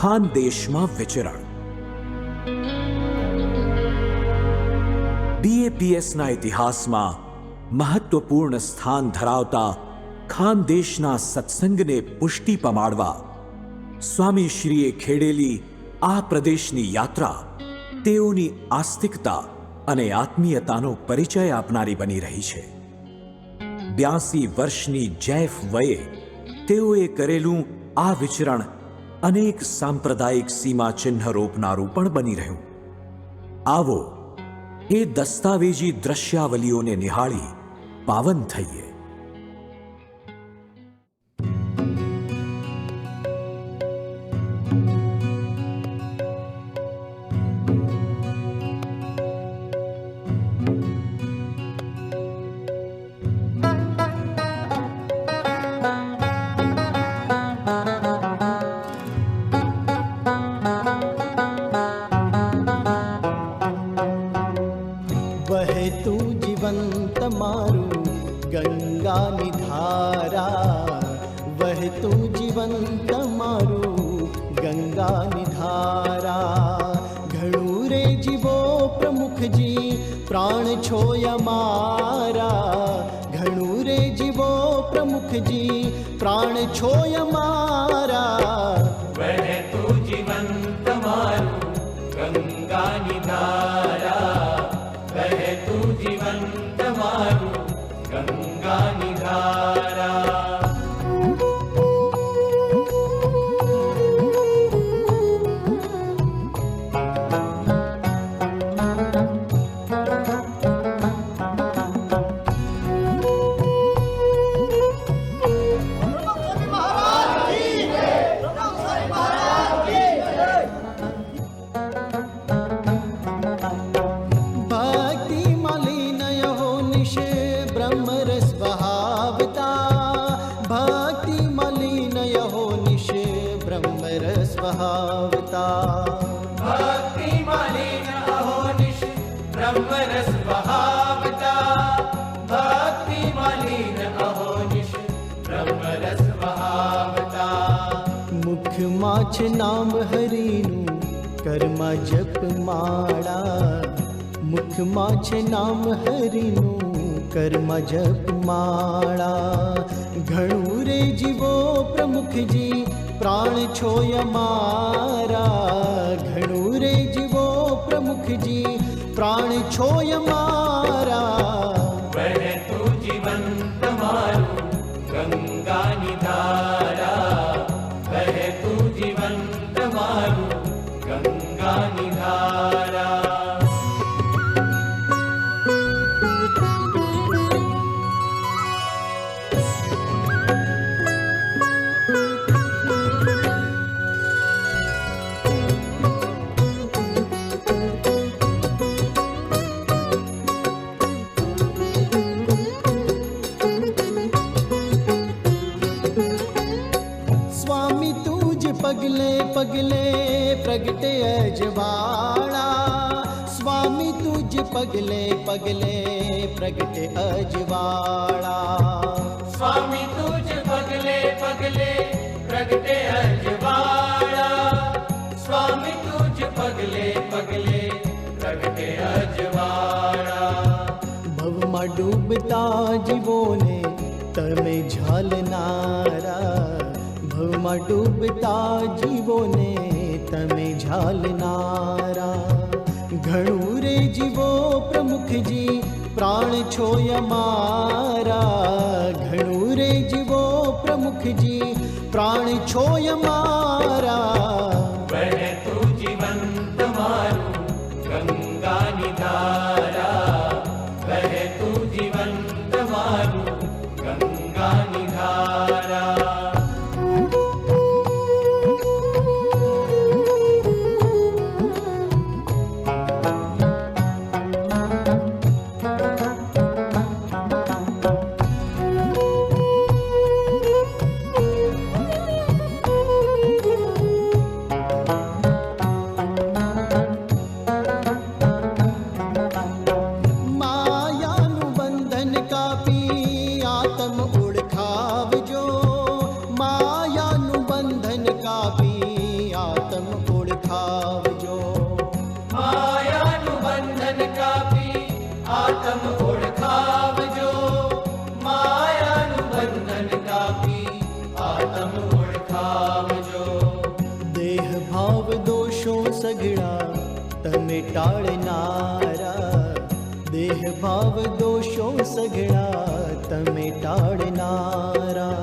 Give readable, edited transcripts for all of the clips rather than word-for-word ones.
ખાનદેશમાં વિચરણ. BAPSના ઇતિહાસમાં મહત્વપૂર્ણ સ્થાન ધરાવતા ખાનદેશના સત્સંગને પુષ્ટિ પમાડવા સ્વામી શ્રીએ ખેડેલી આ પ્રદેશની યાત્રા તેઓની આસ્તિકતા અને આત્મીયતાનો પરિચય આપનારી બની રહી છે. 82 વર્ષની જૈફ વયે તેઓએ કરેલું આ વિચરણ અનેક સાંપ્રદાયિક સીમાચિહ્ન રોપનારું પણ બની રહ્યું. આવો એ દસ્તાવેજી દ્રશ્યાવલીઓને નિહાળી પાવન થઈએ. વહેતું જીવંત મારું ગંગાની ધારા, વહેતું જીવંત મારું ગંગાની ધારા. ઘણું રે જીવો પ્રમુખજી પ્રાણ છો અમારા, ઘણું રે જીવો પ્રમુખજી પ્રાણ છો અમારા. વહેતું જીવંત મારું ગંગાની ધારા, વહેતું જીવંત મારું ગંગાની ધારા. ભક્તિ મલિન અહોનિશ બ્રહ્મરસ વહાવતા, ભક્તિ મલિન અહોનિશ બ્રહ્મરસ વહાવતા. મુખમાં છે નામ હરિનું કર્મા જપ માળા, મુખમાં છે નામ હરિનું કર્મા જપ માળા. ઘણું રે જીવો પ્રમુખજી પ્રાણ છો અમારા, ઘણું રે જીવો પ્રમુખજી પ્રાણ છો અમારા. વહેતું જીવંત મારું ગંગાની ધારા, વહેતું જીવંત મારું ગંગાની ધારા. પગલે પગલે પ્રગટે અજવાળા, સ્વામી તુજ પગલે પગલે પ્રગટે અજવાળા. સ્વામી તુજ પગલે પગલે પ્રગટે અજવાળા, સ્વામી તુજ પગલે પગલે પ્રગટે અજવાળા. ભવમાં ડૂબતા જીવોને તમે ઝાલનારા, ભવમાં ડૂબતા જીવોને તમે ઝાલનારા. ઘણું રે જીવો પ્રમુખજી પ્રાણ છો અમારા, ઘણું રે જીવો પ્રમુખજી પ્રાણ છો અમારા. વહેતું જીવંત મારું ગંગાની ધારા, વહેતું જીવંત મારું ગંગાની ધારા. સઘળા તમે ટાળનારા, દેહ ભાવ દોષો સઘળા તમે ટાળનારા.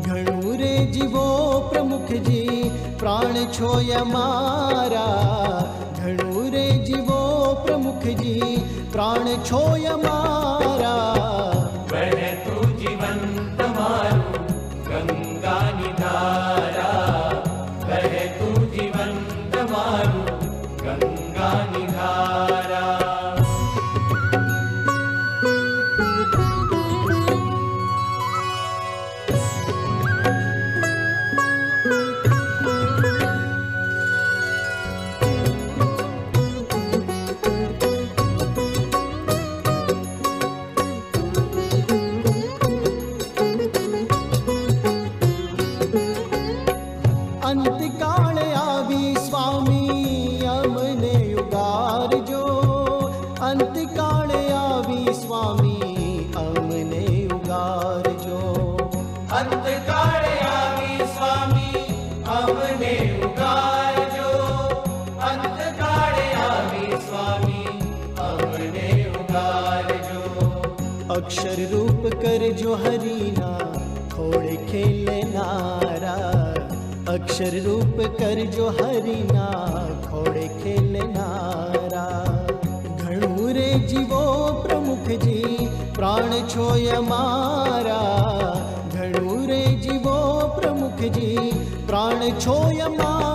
ઘણું રે જીવો પ્રમુખજી પ્રાણ છો અમારા, ઘણું રે જીવો પ્રમુખજી પ્રાણ છો અમારા. વહેતું જીવન તમારું ગંગાની ધારા, વહેતું જીવન તમારું ગંગાની ધારા. અંતકાળે આવી સ્વામી અમને ઉગારજો, અંતકાળે આવી સ્વામી અમને ઉગારજો. અંતકાળે આવી સ્વામી અમને ઉગારજો, અંતકાળે આવી સ્વામી અમને ઉગારજો. અક્ષર રૂપ કરજો હરિના ખોડે ખેલનારા, અક્ષર રૂપ કરજો હરિના ખોડે ખેલનારા. ઘણું રે જીવો પ્રમુખજી પ્રાણ છો અમારા, ઘણું રે જીવો પ્રમુખજી પ્રાણ છો અમારા.